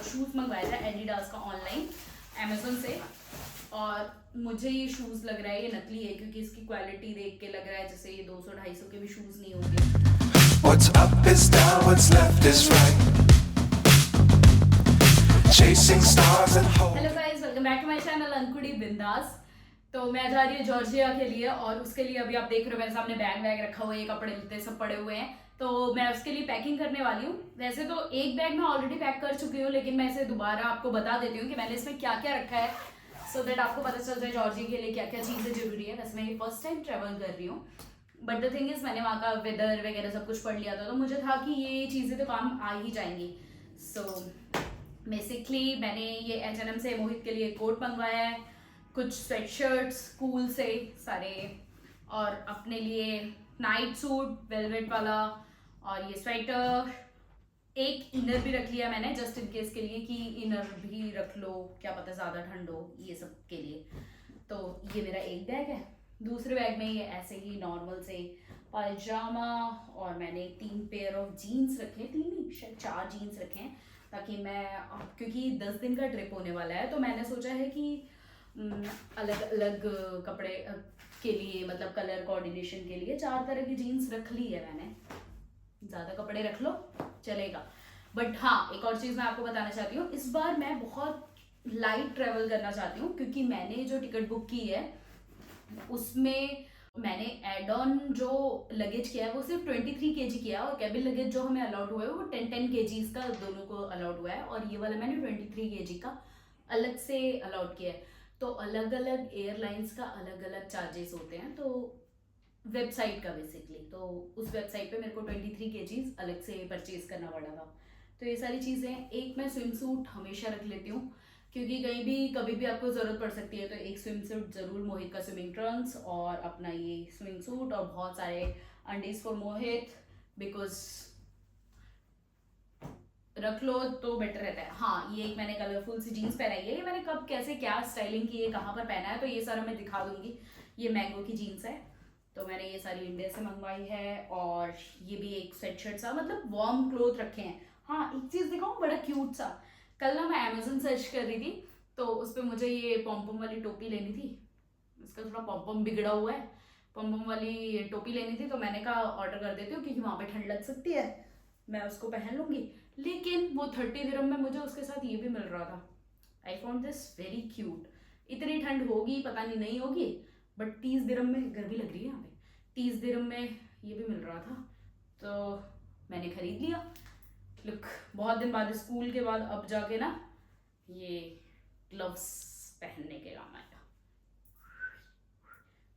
Shoes मंगवाया था Adidas का ऑनलाइन अमेजोन से, और मुझे ये शूज़ लग रहा है ये नकली है, क्योंकि इसकी क्वालिटी देख के लग रहा है जैसे ये 200-250 के भी शूज़ नहीं होंगे। What's up is down, what's left is right. Chasing stars and hope. Hello guys, welcome back to my channel Ankudi Bindaas. तो मैं जा रही हूँ जॉर्जिया के लिए, और उसके लिए अभी आप देख रहे हो मेरे सामने बैग वैग रखा हुआ है, कपड़े लत्ते सब पड़े हुए हैं। तो मैं उसके लिए पैकिंग करने वाली हूँ। वैसे तो एक बैग मैं ऑलरेडी पैक कर चुकी हूँ, लेकिन मैं इसे दोबारा आपको बता देती हूँ कि मैंने इसमें क्या क्या रखा है, सो दैट आपको पता चल जाए जॉर्जिया के लिए क्या क्या चीज़ें जरूरी है। वैसे मैं ये फर्स्ट टाइम ट्रेवल कर रही हूँ, बट द थिंग इज मैंने वहाँ का वेदर वगैरह सब कुछ पढ़ लिया था, तो मुझे था कि ये चीज़ें तो काम आ ही जाएंगी। सो बेसिकली मैंने ये H&M से मोहित के लिए कोट मंगवाया है, कुछ स्वेटशर्ट्स स्कूल से सारे, और अपने लिए नाइट सूट वेलवेट वाला, और ये स्वेटर, एक इनर भी रख लिया मैंने जस्ट इन केस के लिए कि इनर भी रख लो, क्या पता ज़्यादा ठंड हो, ये सब के लिए। तो ये मेरा एक बैग है। दूसरे बैग में ये ऐसे ही नॉर्मल से पायजामा, और मैंने 3 पेयर ऑफ जीन्स रखे, 3 नहीं शायद 4 जीन्स रखे हैं, ताकि मैं क्योंकि 10 दिन का ट्रिप होने वाला है, तो मैंने सोचा है कि अलग अलग कपड़े के लिए, मतलब कलर कोऑर्डिनेशन के लिए 4 तरह की जीन्स रख ली है मैंने। ज़्यादा कपड़े रख लो चलेगा। बट हाँ, एक और चीज़ मैं आपको बताना चाहती हूँ, इस बार मैं बहुत लाइट ट्रेवल करना चाहती हूँ, क्योंकि मैंने जो टिकट बुक की है उसमें मैंने एड ऑन जो लगेज किया है वो सिर्फ 23 kg किया, और कैबिन लगेज जो हमें अलाउड हुआ है वो 10 kg का दोनों को अलाउड हुआ है, और ये वाला मैंने 23 kg का अलग से अलाउड किया है। तो अलग अलग एयरलाइंस का अलग अलग चार्जेस होते हैं, तो वेबसाइट का बेसिकली, तो उस वेबसाइट पे मेरे को 23 kg अलग से परचेज करना पड़ा था। तो ये सारी चीज़ें, एक मैं स्विम सूट हमेशा रख लेती हूँ, क्योंकि कहीं भी कभी भी आपको ज़रूरत पड़ सकती है, तो एक स्विम सूट ज़रूर, मोहित का स्विमिंग ट्रंक्स और अपना ये स्विमिंग सूट, और बहुत सारे अंडीज फॉर मोहित, बिकॉज रख लो तो बेटर रहता है। हाँ, ये एक मैंने कलरफुल सी जीन्स पहनाई है, ये मैंने कब कैसे क्या स्टाइलिंग की है, कहाँ पर पहना है, तो ये सारा मैं दिखा दूंगी। ये मैंगो की जीन्स है, तो मैंने ये सारी इंडिया से मंगवाई है, और ये भी एक स्वेटशर्ट सा, मतलब वार्म क्लोथ रखे हैं। हाँ, एक चीज़ दिखाऊँ, बड़ा क्यूट सा, कल ना मैं अमेजोन सर्च कर रही थी, तो उस पर मुझे ये पॉम्पम वाली टोपी लेनी थी, इसका थोड़ा पॉम्पम बिगड़ा हुआ है, पॉम्पम वाली टोपी लेनी थी, तो मैंने कहा ऑर्डर कर देती हूँ, क्योंकि वहाँ पे ठंड लग सकती है, मैं उसको पहन लूँगी। लेकिन वो 30 दिरहम में मुझे उसके साथ ये भी मिल रहा था। I found this very cute. इतनी ठंड होगी पता नहीं, नहीं होगी, बट 30 दिरहम में, गर्मी लग रही है यहाँ पे, 30 दिरहम में ये भी मिल रहा था, तो मैंने खरीद लिया। लुक, बहुत दिन बाद, स्कूल के बाद अब जाके ना ये ग्लव्स पहनने के काम आएगा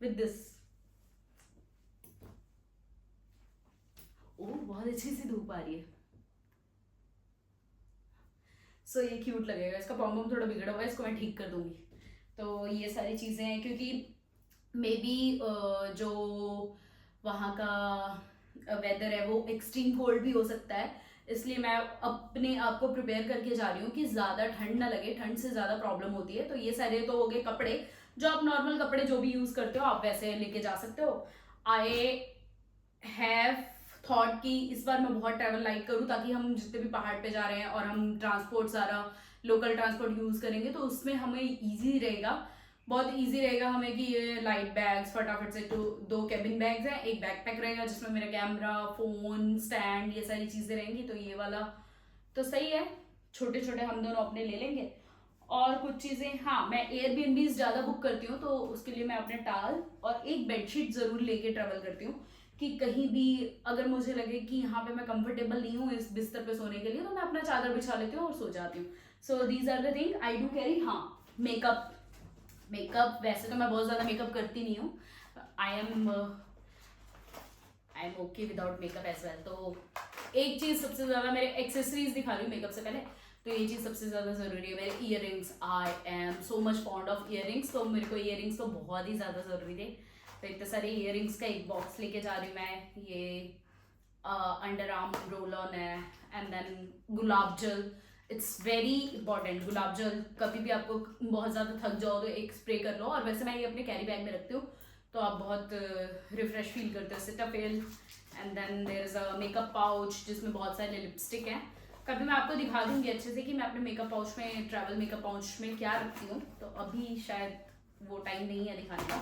विद दिस। ओह, बहुत अच्छी सी धूप आ रही है, सो ये क्यूट लगेगा। इसका पॉम्पम थोड़ा बिगड़ा हुआ है, इसको मैं ठीक कर दूंगी। तो ये सारी चीज़ें हैं, क्योंकि मे बी जो वहाँ का वेदर है वो एक्सट्रीम कोल्ड भी हो सकता है, इसलिए मैं अपने आप को प्रिपेयर करके जा रही हूँ कि ज़्यादा ठंड ना लगे, ठंड से ज़्यादा प्रॉब्लम होती है। तो ये सारे तो हो गए कपड़े, जो आप नॉर्मल कपड़े जो भी यूज़ करते हो आप वैसे लेके जा सकते हो। आई हैव थॉट कि इस बार मैं बहुत ट्रैवल लाइक करूँ, ताकि हम जितने भी पहाड़ पे जा रहे हैं और हम ट्रांसपोर्ट सारा लोकल ट्रांसपोर्ट यूज़ करेंगे, तो उसमें हमें ईजी रहेगा, बहुत ईजी रहेगा हमें कि ये लाइट बैग्स फटाफट से, 2 कैबिन बैग्स हैं, एक बैकपैक रहेगा जिसमें मेरा कैमरा, फ़ोन, स्टैंड, ये सारी चीज़ें रहेंगी, तो ये वाला तो सही है, छोटे छोटे हम दोनों अपने ले लेंगे। और कुछ चीज़ें, हाँ, मैं एयरबीएनबीज ज़्यादा बुक करती हूँ, तो उसके लिए मैं अपने टाल और एक बेडशीट ज़रूर लेके ट्रैवल करती हूँ, कि कहीं भी अगर मुझे लगे कि यहाँ पे मैं कंफर्टेबल नहीं हूँ इस बिस्तर पे सोने के लिए, तो मैं अपना चादर बिछा लेती हूँ और सो जाती हूँ। So these are the thing I do carry. हाँ, मेकअप वैसे तो मैं बहुत ज़्यादा मेकअप करती नहीं हूँ, I am okay without makeup as well. तो एक चीज़ सबसे ज़्यादा, मेरे एक्सेसरीज दिखा रही हूँ मेकअप से पहले, तो ये चीज़ सबसे ज़्यादा ज़रूरी है, मेरे ear rings. I am so much fond of ear rings, तो मेरे को इयर रिंग्स तो बहुत ही ज़्यादा ज़रूरी थे, तो इतने सारे इयर रिंग्स का एक बॉक्स लेके जा रही हूँ मैं। ये अंडर आर्म रोल ऑन है, एंड देन गुलाब जल, इट्स वेरी इंपॉर्टेंट। गुलाब जल कभी भी आपको बहुत ज़्यादा थक जाओ तो एक स्प्रे कर लो, और वैसे मैं ये अपने कैरी बैग में रखती हूँ, तो आप बहुत रिफ्रेश फील करते हो। Cetaphil, and then there is a makeup pouch जिसमें बहुत सारे लिपस्टिक हैं, कभी मैं आपको दिखा दूंगी अच्छे से कि मैं अपने मेकअप पाउच में, ट्रैवल मेकअप पाउच में क्या रखती हूँ। तो अभी शायद वो टाइम नहीं है दिखाने का,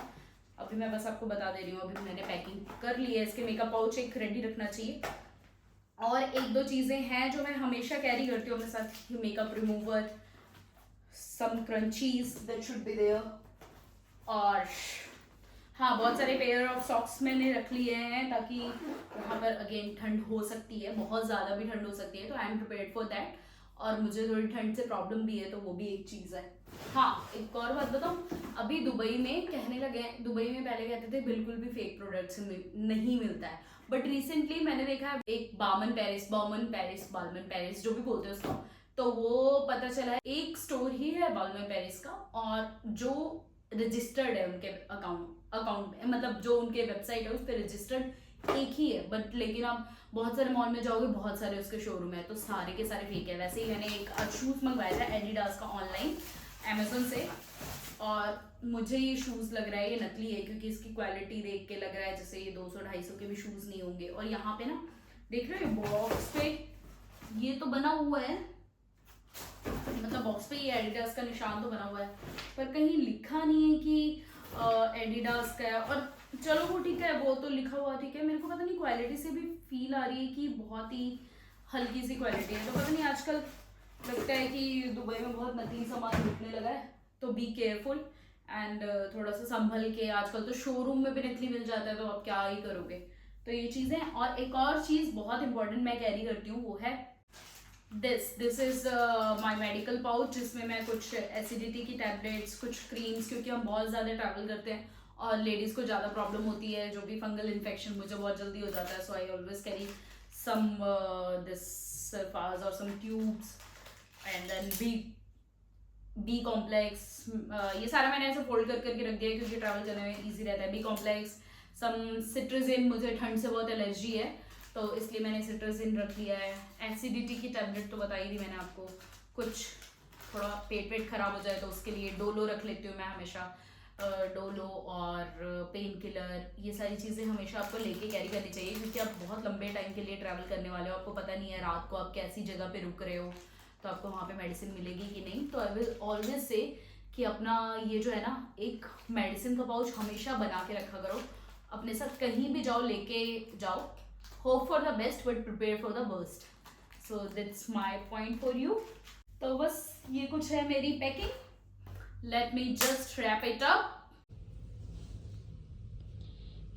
अभी मैं बस आपको बता दे रही हूँ। अभी मैंने पैकिंग कर ली है, इसके मेकअप पाउच एक रेडी रखना चाहिए। और एक दो चीज़ें हैं जो मैं हमेशा कैरी करती हूँ अपने साथ, makeup remover, some scrunchies that should be there, और हाँ बहुत सारे पेयर ऑफ सॉक्स मैंने रख लिए हैं ताकि वहाँ पर अगेन ठंड हो सकती है, बहुत ज़्यादा भी ठंड हो सकती है, तो I am prepared for that. और मुझे थोड़ी ठंड से प्रॉब्लम भी है, तो वो भी एक चीज़ है। हाँ एक और बात बताऊँ, अभी दुबई में कहने लगे हैं, दुबई में पहले कहते थे बिल्कुल भी फेक प्रोडक्ट्स नहीं मिलता है, बट रिसेंटली मैंने देखा है एक बालमन पेरिस जो भी बोलते हैं उसको, तो वो पता चला है एक स्टोर ही है बालमन पेरिस का, और जो रजिस्टर्ड है उनके अकाउंट में, मतलब जो उनके वेबसाइट है उस पर रजिस्टर्ड एक ही है, बट लेकिन आप बहुत सारे मॉल में जाओगे, बहुत सारे उसके शोरूम है, तो सारे के सारे फेक है। वैसे ही मैंने एक शूज़ मंगवाया था एडिडास का ऑनलाइन अमेजोन से, और मुझे ये शूज़ लग रहा है ये नकली है, क्योंकि इसकी क्वालिटी देख के लग रहा है जैसे ये 200-250 के भी शूज़ नहीं होंगे। और यहाँ पे ना देख रहे हो बॉक्स पे ये तो बना हुआ है, मतलब बॉक्स पे ये एडिडास का निशान तो बना हुआ है, पर कहीं लिखा नहीं है कि एडिडास का है। और चलो वो ठीक है, वो तो लिखा हुआ ठीक है, मेरे को पता नहीं क्वालिटी से भी फील आ रही है कि बहुत ही हल्की सी क्वालिटी है, तो पता नहीं आजकल लगता है कि दुबई में बहुत नकली सामान बिकने लगा है, तो बी केयरफुल एंड थोड़ा सा संभल के। आजकल तो शोरूम में भी नकली मिल जाता है, तो आप क्या ही करोगे। तो ये चीज़ें, और एक और चीज़ बहुत इंपॉर्टेंट मैं कैरी करती हूँ, वो है this is my medical pouch, जिसमें मैं कुछ एसिडिटी की टैबलेट्स, कुछ क्रीम्स, क्योंकि हम बहुत ज़्यादा ट्रैवल करते हैं और लेडीज़ को ज़्यादा प्रॉब्लम होती है, जो भी फंगल इन्फेक्शन मुझे बहुत जल्दी हो जाता है, so I always carry some this surface और some tubes and then B complex. ये सारा मैंने ऐसे फोल्ड करके रख दिया है क्योंकि ट्रैवल करने में ईजी रहता है। बी कॉम्प्लेक्स, सम सिट्राजिन, मुझे ठंड से बहुत एलर्जी है तो इसलिए मैंने सिट्राजिन रख लिया है। एसिडिटी की टैबलेट तो बताई थी मैंने आपको, कुछ थोड़ा पेट खराब हो जाए तो उसके लिए डोलो रख लेती हूँ मैं हमेशा, डोलो और पेन किलर, ये सारी चीज़ें हमेशा आपको लेके कैरी करनी चाहिए, क्योंकि आप बहुत लंबे टाइम के लिए ट्रैवल करने वाले हो, आपको पता नहीं है रात को आप कैसी जगह पे रुक रहे हो, तो आपको वहाँ पे मेडिसिन मिलेगी कि नहीं। तो आई विल ऑलवेज से कि अपना ये जो है ना, एक मेडिसिन का पाउच हमेशा बना के रखा करो अपने साथ, कहीं भी जाओ लेके जाओ। Hope for the best but prepare for the worst, so that's my point for you. तो बस ये कुछ है मेरी packing, let me just wrap it up.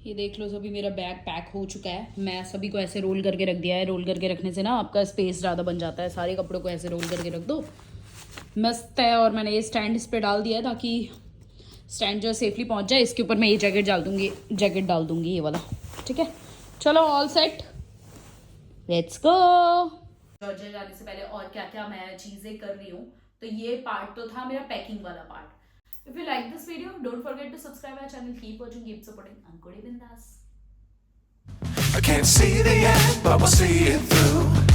ये देख लो सभी, मेरा बैग पैक हो चुका है। मैं सभी को ऐसे रोल करके रख दिया है, रोल करके रखने से ना आपका स्पेस ज़्यादा बन जाता है, सारे कपड़ों को ऐसे रोल करके रख दो, मस्त है। और मैंने ये स्टैंड इस पर डाल दिया है ताकि स्टैंड जो सेफली पहुंच जाए। इसके ऊपर मैं ये जैकेट डाल दूंगी ये वाला, ठीक है। चलो all set, let's go. Georgia जाने से पहले और क्या क्या मैं चीज़ें कर रही हूँ, तो ये पार्ट तो था मेरा पैकिंग वाला part. If you like this video, don't forget to subscribe our channel. Keep watching, keep supporting Ankudi Bindas. I can't see the end, but we'll see it through.